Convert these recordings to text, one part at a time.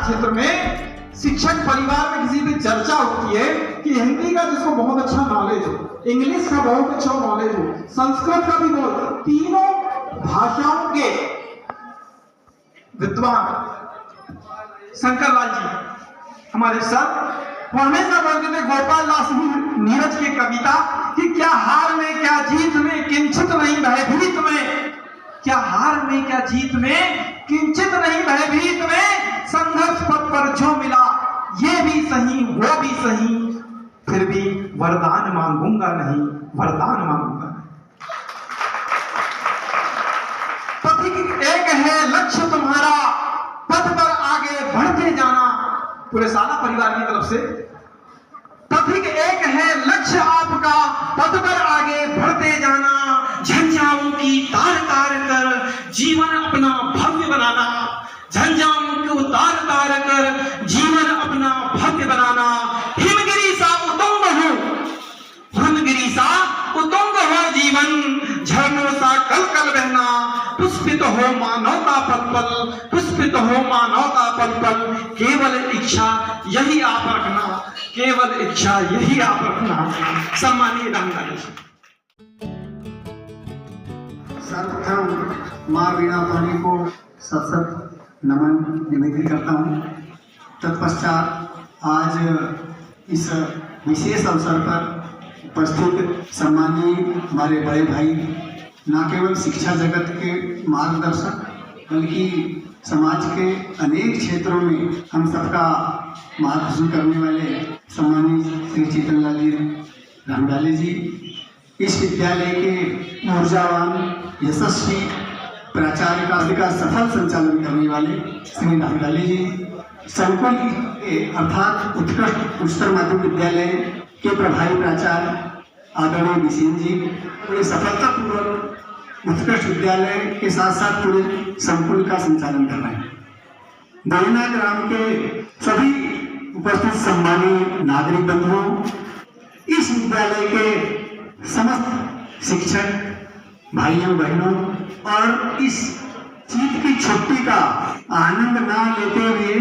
क्षेत्र में शिक्षक परिवार में किसी भी चर्चा होती है कि हिंदी का जिसको बहुत अच्छा नॉलेज हो, इंग्लिश का बहुत अच्छा नॉलेज हो, संस्कृत का भी बहुत, तीनों भाषाओं के विद्वान शंकरलाल जी हमारे सर, वो हमेशा बोलते थे गोपाल दास नीरज की कविता कि क्या हार में क्या जीत में किंचित नहीं भयभीत में, क्या हार में क्या जीत में किंचित नहीं भयभीत में, संघर्ष पथ पर जो मिला ये भी सही वो भी सही, फिर भी वरदान मांगूंगा नहीं, वरदान मांगूंगा नहीं। पथिक एक है लक्ष्य तुम्हारा, पथ पर आगे बढ़ते जाना, पूरे साला परिवार की तरफ से। पथिक एक है लक्ष्य आपका, पथ पर आगे बढ़ते जाना, झंझाओं की तार तार कर जीवन अपना भव्य बनाना, झंझाओं को तार तार कर जीवन अपना भव्य बनाना। हिमगिरी सा उतुंग हो, हिमगिरी सा उतुंग हो जीवन, झरनों सा कल कल बहना, पुष्पित हो मानवता पल पल, पुष्पित हो मानवता पल पल, केवल इच्छा यही आप रखना, केवल इच्छा यही आप रखना। सम्मानीय रामलाल जी। सर्वप्रथम माँ वीणा पानी को सत नमन निवेदित करता हूँ। तत्पश्चात आज इस विशेष अवसर पर उपस्थित सम्मानीय हमारे बड़े भाई, न केवल शिक्षा जगत के मार्गदर्शक बल्कि समाज के अनेक क्षेत्रों में हम सबका मार्गदर्शन करने वाले सम्मानीय श्री चेतनलाल जी रामडाले जी, इस विद्यालय के ऊर्जावान यशस्वी प्राचार्य का सफल संचालन करने वाले श्री रामडाले जी, संकुल अर्थात उत्कृष्ट उच्चतर माध्यमिक विद्यालय के प्रभारी प्राचार्य आदरणीय बिसेन जी, पूरे सफलतापूर्वक उत्कृष्ट विद्यालय के साथ साथ पूरे संकुल का संचालन कर रहे हैं। दोहिना ग्राम के सभी उपस्थित सम्मानीय नागरिक बंधुओं, इस विद्यालय के समस्त शिक्षक भाइयों बहनों और इस चीत की छुट्टी का आनंद ना लेते हुए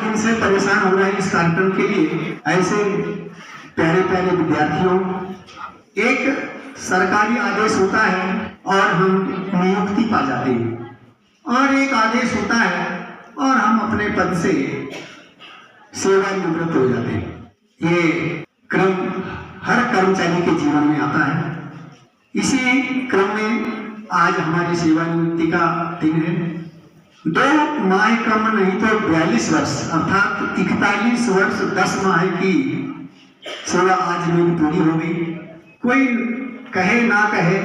इनसे परेशान हो रहे हैं इस कार्यक्रम के लिए ऐसे प्यारे प्यारे विद्यार्थियों, एक सरकारी आदेश होता है और हम नियुक्ति पा जाते हैं, और एक आदेश होता है और हम अपने पद से सेवानिवृत्त हो जाते हैं। ये क्रम हर कर्मचारी के जीवन में आता है। इसी क्रम में आज हमारी सेवानिवृत्ति का दिन है। 2 माह क्रम नहीं तो 42 वर्ष अर्थात 41 वर्ष 10 माह की सेवा आज मेरी पूरी हो गई। कोई कहे ना कहे,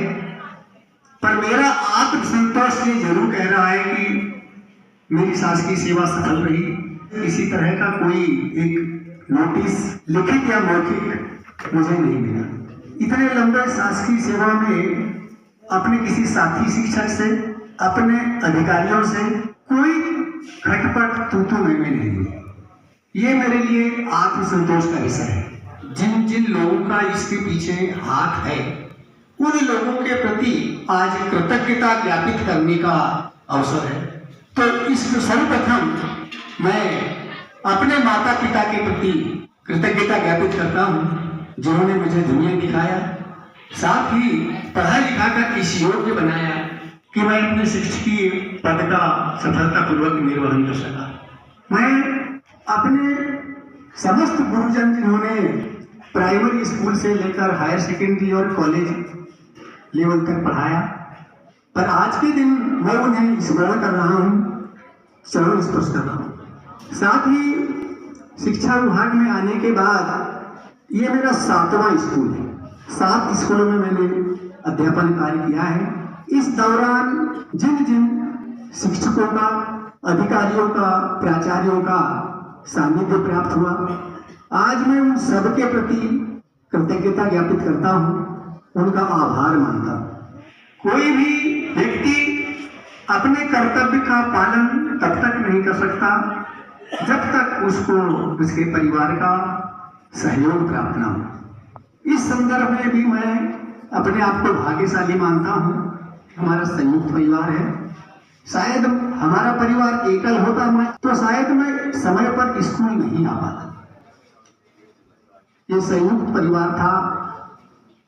पर मेरा आत्मसंतोष से जरूर कह रहा है कि मेरी शासकीय सेवा सफल रही। इसी तरह का कोई एक नोटिस लिखित या मौखिक मुझे नहीं मिला। इतने लंबे शासकीय सेवा में अपने किसी साथी शिक्षक से, अपने अधिकारियों से कोई खटपट तू में नहीं हुई। ये मेरे लिए आत्मसंतोष का विषय है। जिन जिन लोगों का इसके पीछे हाथ है, उन लोगों के प्रति आज कृतज्ञता ज्ञापित करने का अवसर है। तो इस सर्वप्रथम मैं अपने माता पिता के प्रति कृतज्ञता ज्ञापित करता हूँ, जिन्होंने मुझे दुनिया दिखाया, साथ ही पढ़ा लिखा कर इस योग्य बनाया कि मैं अपने शिक्षकीय पद का सफलतापूर्वक निर्वहन कर सका। मैं अपने समस्त गुरुजन जिन्होंने प्राइमरी स्कूल से लेकर हायर सेकेंडरी और कॉलेज लेवल तक पढ़ाया, पर आज के दिन मैं उन्हें स्मरण कर रहा हूँ, चरण स्पर्श कर रहा हूँ। साथ ही शिक्षा विभाग में आने के बाद ये मेरा 7वां स्कूल है। 7 स्कूलों में मैंने अध्यापन कार्य किया है। इस दौरान जिन जिन शिक्षकों का, अधिकारियों का, प्राचार्यों का सानिध्य प्राप्त हुआ, आज मैं उन सबके प्रति कृतज्ञता ज्ञापित करता हूँ, उनका आभार मानता हूँ। कोई भी व्यक्ति अपने कर्तव्य का पालन तब तक नहीं कर सकता जब तक उसको उसके परिवार का सहयोग प्राप्त ना हो। इस संदर्भ में भी मैं अपने आप को भाग्यशाली मानता हूँ। हमारा संयुक्त परिवार है, शायद हमारा परिवार एकल होता मैं तो शायद मैं समय पर स्कूल नहीं आ पाता। ये संयुक्त परिवार था,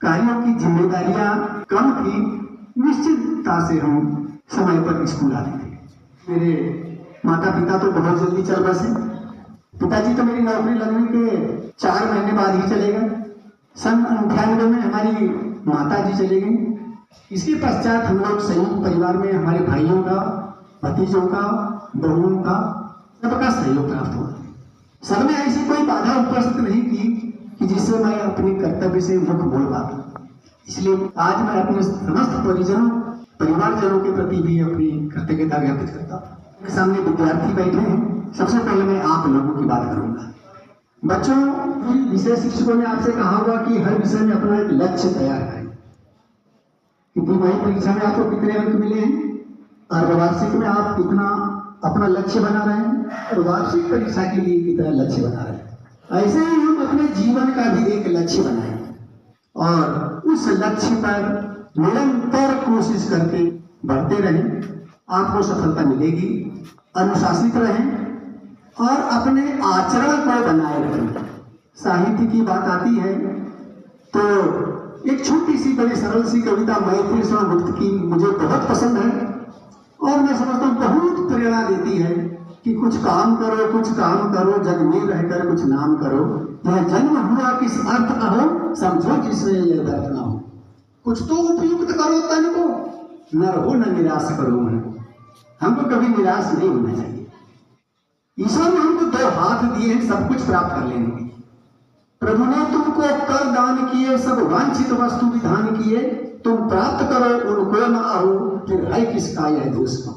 कार्यों की जिम्मेदारियां कम थी, निश्चितता से हम समय पर स्कूल आते थे। मेरे माता पिता तो बहुत जल्दी चल बसे। पिताजी तो मेरी नौकरी लगने के 4 महीने बाद ही चले गए। सन 98 में हमारी माता जी चले गई। इसके पश्चात हम लोग संयुक्त परिवार में हमारे भाइयों का, भतीजों का, बहुओं का सबका सहयोग प्राप्त हुआ। सब ने ऐसी कोई बाधा उपस्थित नहीं की कि जिससे मैं अपने कर्तव्य से मुख मोड़ पाता। इसलिए आज मैं अपने समस्त परिवारजनों के प्रति भी अपनी कृतज्ञता व्यक्त करता हूँ। मेरे सामने विद्यार्थी बैठे हैं। सबसे पहले मैं आप लोगों की बात करूंगा। बच्चों, विषय शिक्षकों ने आपसे कहा होगा कि हर विषय में अपना एक लक्ष्य तैयार करें। वही परीक्षा में आपको कितने अंक मिले हैं और वार्षिक में आप कितना अपना लक्ष्य बना रहे हैं और वार्षिक परीक्षा के लिए कितना लक्ष्य बना रहे हैं। ऐसे ही हम अपने जीवन का भी एक लक्ष्य बनाएं और उस लक्ष्य पर निरंतर कोशिश करके बढ़ते रहें। आपको सफलता मिलेगी। अनुशासित रहें और अपने आचरण को बनाए रखें। साहित्य की बात आती है तो एक छोटी सी बड़ी सरल सी कविता मैत्री शरण गुप्त की मुझे बहुत पसंद है और मैं समझता हूँ बहुत प्रेरणा देती है कि कुछ काम करो, जग में रहकर कुछ नाम करो। यह जन्म हुआ किस अर्थ का हो, समझो जिसमें यह व्यर्थ ना हो। कुछ तो उपयुक्त करो तन को, न रहो न निराश करो मन को। हमको कभी निराश नहीं होना चाहिए। ईश्वर ने हमको 2 हाथ दिए हैं सब कुछ प्राप्त कर लेने के। प्रभु ने तुमको कर दान किए, सब वांछित वस्तु विधान किए। तुम प्राप्त करो उनको न आओ, फिर है किसका यह दोष का।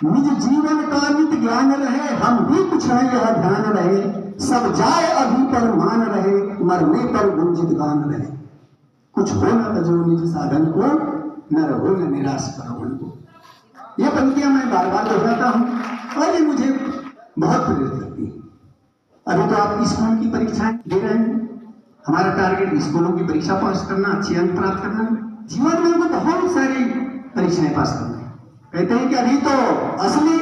निज जीवन का नित ज्ञान रहे, हम भी कुछ है यह ध्यान रहे। सब जाए अभी पर मान रहे, मरने पर गुंजित गान रहे। कुछ हो न तजो निज साधन को, न रहो न निराश करो मन को। ये पंक्तियां मैं बार बार दोहराता हूं और ये मुझे बहुत प्रेरित करती है। अभी तो आप स्कूल की परीक्षाएं दे रहे हैं। हमारा टारगेट स्कूलों की परीक्षा पास करना, अच्छे अंक प्राप्त करना है। जीवन में हमको बहुत सारी परीक्षाएं पास करना है। कहते हैं कि अभी तो असली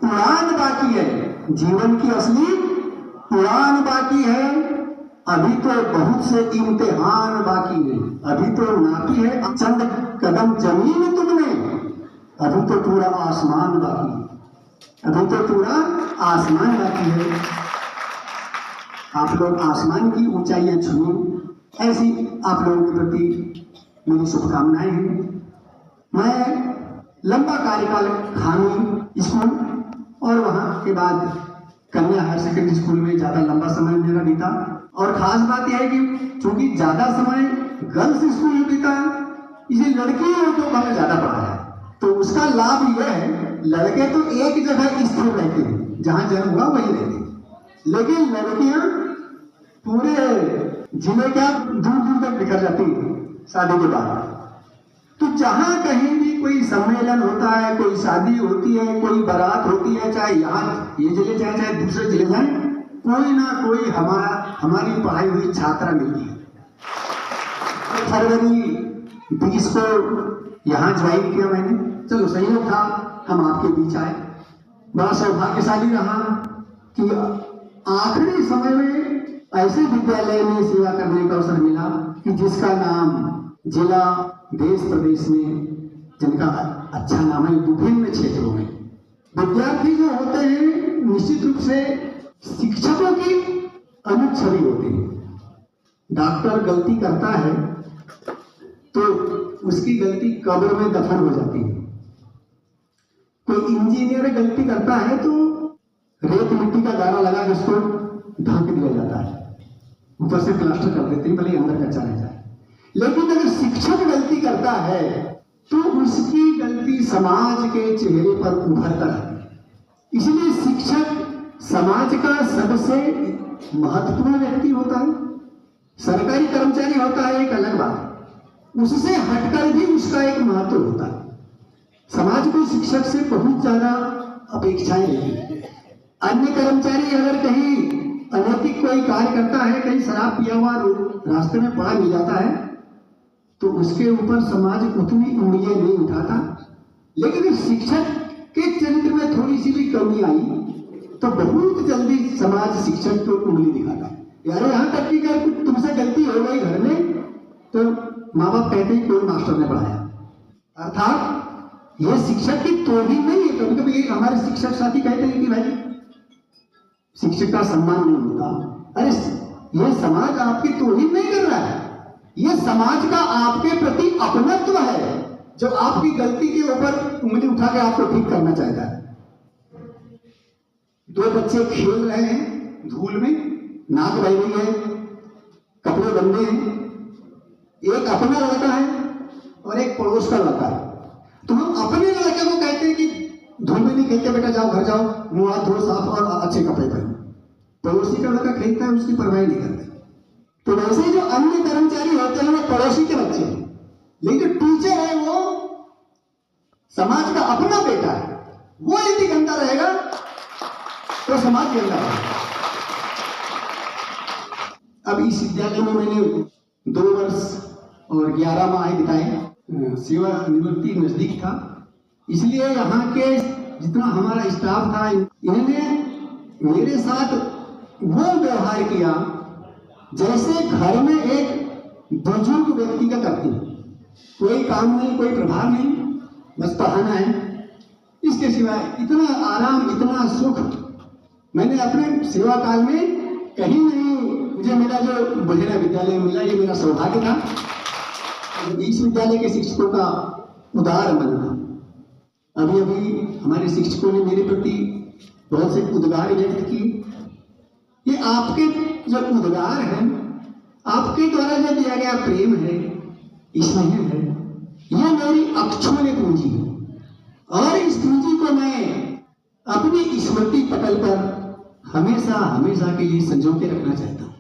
उड़ान बाकी है, जीवन की असली उड़ान बाकी है। अभी तो बहुत से इम्तिहान बाकी है। अभी तो नापी है चंद कदम जमीन तुमने, अभी तो पूरा आसमान बाकी है। अभी तो पूरा आसमान बाकी है। आप लोग आसमान की ऊंचाइयां छुए, ऐसी आप लोगों के प्रति मेरी शुभकामनाएं हैं। मैं लंबा कार्यकाल खानी स्कूल और वहां के बाद कन्या हायर सेकेंडरी स्कूल में ज्यादा लंबा समय मेरा बीता। और खास बात यह है कि चूंकि ज्यादा समय गर्ल्स स्कूल में बीता है, इसलिए लड़कियों को हमें ज्यादा पढ़ाया है। तो उसका लाभ यह है, लड़के तो एक जगह स्थिर रहते हैं, जहां जन्म हुआ वही रहते हैं, लेकिन लड़कियां पूरे जिले क्या दूर दूर तक बिखर जाती है शादी के बाद। तो जहां कहीं भी कोई सम्मेलन होता है, कोई शादी होती है, कोई बारात होती है, चाहे यहाँ ये जिले जाए चाहे दूसरे जिले जाए, कोई ना कोई हमारी पढ़ाई हुई छात्रा मिलती है। फरवरी 20 को यहाँ ज्वाइन किया मैंने। चलो संयोग था हम आपके बीच आए। बड़ा सौभाग्यशाली रहा कि आखिरी समय में ऐसे विद्यालय में सेवा करने का अवसर मिला कि जिसका नाम जिला देश प्रदेश में जिनका अच्छा नाम है। विभिन्न क्षेत्रों में विद्यार्थी जो होते हैं निश्चित रूप से शिक्षकों की अनुच्छवि होते हैं। डॉक्टर गलती करता है तो उसकी गलती कब्र में दफन हो जाती है। कोई इंजीनियर गलती करता है तो रेत मिट्टी का गारा लगा के उसको ढक दिया जाता है, ऊपर से प्लास्टर कर देते हैं भले अंदर कच्चा रह जाए। लेकिन अगर शिक्षक गलती करता है तो उसकी गलती समाज के चेहरे पर उभर कर आती है। इसलिए शिक्षक समाज का सबसे महत्वपूर्ण व्यक्ति होता है। सरकारी कर्मचारी होता है एक अलग बात, उससे हटकर भी उसका एक महत्व होता है। समाज को शिक्षक से बहुत ज्यादा अपेक्षाएं रहती है। अन्य कर्मचारी अगर कहीं अनैतिक कोई कार्य करता है, कहीं शराब पिया हुआ रास्ते में पड़ा मिल जाता है, तो उसके ऊपर समाज उतनी उंगलियां नहीं उठाता लेकिन इस शिक्षक के चरित्र में थोड़ी सी भी कमी आई तो बहुत जल्दी समाज शिक्षक को उंगली दिखाता है। यार यहाँ तक कि अगर तुमसे गलती हो गई घर में तो माँ बाप कहते हैं कोई मास्टर ने पढ़ाया, अर्थात यह शिक्षक की तोहिन नहीं है। कभी कभी हमारे शिक्षक साथी कहते हैं कि भाई शिक्षक का सम्मान नहीं होता। अरे यह समाज आपकी तोहिन नहीं कर रहा है, यह समाज का आपके प्रति अपनत्व है जो आपकी गलती के ऊपर उंगली उठा के आपको ठीक करना चाहता है। दो बच्चे खेल रहे हैं धूल में, नाक बह रही है, कपड़े गंदे हैं, एक अपना लड़का है और एक पड़ोस का लड़का है। तो हम अपने लड़के को कहते हैं कि धूल में नहीं खेलते बेटा, जाओ घर जाओ, मुंह हाथ धो साफ और अच्छे कपड़े पहनो। पड़ोसी का लड़का खेलता है, उसकी परवाह नहीं करते। तो वैसे ही जो अन्य कर्मचारी होते हैं वो पड़ोसी के बच्चे हैं, लेकिन जो टीचर है वो समाज का अपना बेटा है। वो यदि गंदा रहेगा तो समाज गंदा रहेगा। अब इस विद्यालय में मैंने 2 वर्ष और 11 माह बिताए। सेवा निवृत्ति नजदीक था, इसलिए यहाँ के जितना हमारा स्टाफ था इन्होंने मेरे साथ वो व्यवहार किया जैसे घर में एक बुजुर्ग व्यक्ति का करती है। कोई काम नहीं, कोई प्रभाव नहीं, बस पढ़ाना है, इसके सिवाय इतना आराम, इतना सुख मैंने अपने सेवा काल में कहीं नहीं मुझे मिला। जो बुढ़ेरा विद्यालय में मिला, ये मेरा सौभाग्य था। इस विद्यालय के शिक्षकों का उदार मन था। अभी अभी हमारे शिक्षकों ने मेरे प्रति बहुत से उद्गार व्यक्त किए। ये आपके जो उद्गार हैं, आपके द्वारा जो दिया गया प्रेम है, स्नेह है, ये मेरी अक्षुण्य पूंजी है और इस पूंजी को मैं अपनी स्मृति पटल पर हमेशा हमेशा के लिए संजो के रखना चाहता हूँ,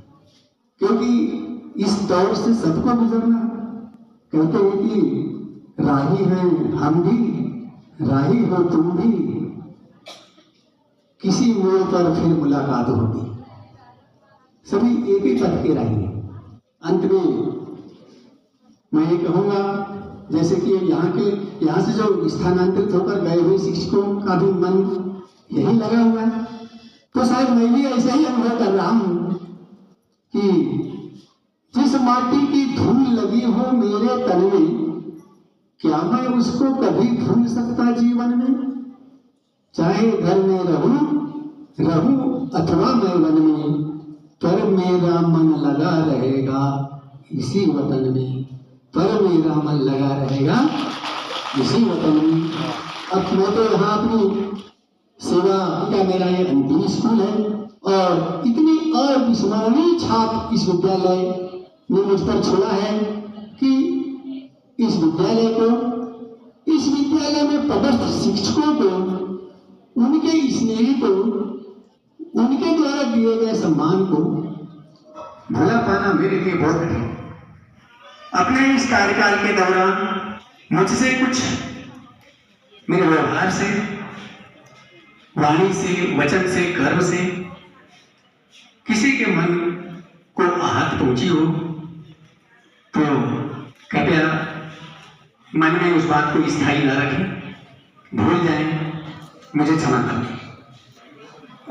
क्योंकि इस दौर से सबको गुजरना। कहते हैं कि राही हैं हम भी, राही हो तुम भी, किसी मोड़ पर फिर मुलाकात होगी, सभी एक ही पथ के राही हैं। अंत में मैं ये कहूँगा, जैसे कि यहाँ से जो स्थानांतरित होकर गए हुए शिक्षकों का भी मन यही लगा हुआ है, तो शायद मैं भी ऐसा ही अनुभव कर रहा हूँ कि जिस माटी की धूल लगी हो मेरे तन में, क्या मैं उसको कभी भूल सकता जीवन में? चाहे घर में रहूं अथवा मैं वन में, पर मेरा मन लगा रहेगा इसी वतन में, पर मेरा मन लगा रहेगा इसी वतन में। अब मैं तो यहाँ अपनी सेवा का मेरा ये अंतिम स्कूल है और इतनी अविस्मरणीय छाप इस विद्यालय ने मुझ पर छोड़ा है कि इस विद्यालय में पदस्थ शिक्षकों को, उनके स्नेही को, उनके द्वारा दिए गए सम्मान को भुला पाना मेरे लिए बहुत कठिन। अपने इस कार्यकाल के दौरान मुझसे कुछ मेरे व्यवहार से, वाणी से, वचन से, कर्म से किसी के मन को आहत पहुंची हो तो कृपया मन में उस बात को स्थायी न रखें, भूल जाएं, मुझे क्षमा करें।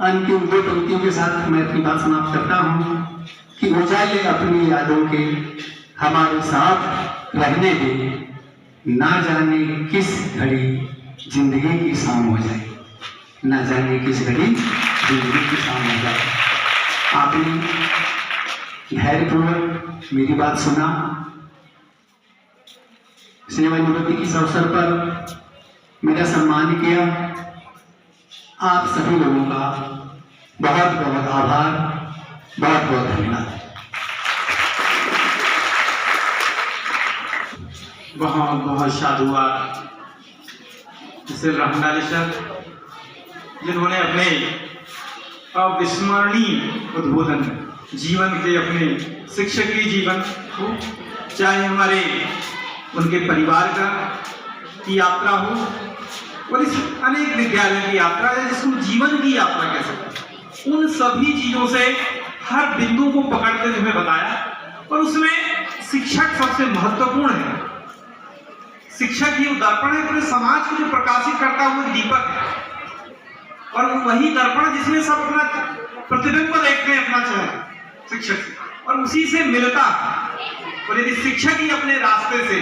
अंतिम 2 पंक्तियों के साथ मैं अपनी बात समाप्त करता हूं कि उजाले अपनी यादों के हमारे साथ रहने दे, ना जाने किस घड़ी जिंदगी की शाम हो जाए, ना जाने किस घड़ी जिंदगी की शाम हो जाए। आपने धैर्यपूर्वक मेरी बात सुना, सेवानिवृत्ति के इस अवसर पर मेरा सम्मान किया। आप सभी लोगों का बहुत बहुत आभार, बहुत बहुत धन्यवाद। बहुत बहुत साधुवाद श्री रामलाल सर, जिन्होंने अपने अविस्मरणीय उद्बोधन जीवन के, अपने शिक्षकीय जीवन को, चाहे हमारे उनके परिवार का की यात्रा हो और इस अनेक विद्यालयों की यात्रा है जिसको जीवन की यात्रा कह सकते हैं, उन सभी चीजों से हर बिंदु को पकड़ते हुए बताया और उसमें शिक्षक सबसे महत्वपूर्ण है। शिक्षक ही वो दर्पण है, पूरे समाज को जो प्रकाशित करता है वो दीपक है, और वही दर्पण जिसमें सब अपना प्रतिबिंब देखते हैं अपना चेहरा शिक्षक से, और उसी से मिलता है। और यदि शिक्षक ही अपने रास्ते से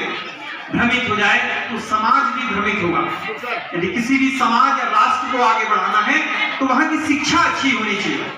भ्रमित हो जाए तो समाज भी भ्रमित होगा। यदि किसी भी समाज या राष्ट्र को आगे बढ़ाना है तो वहां की शिक्षा अच्छी होनी चाहिए।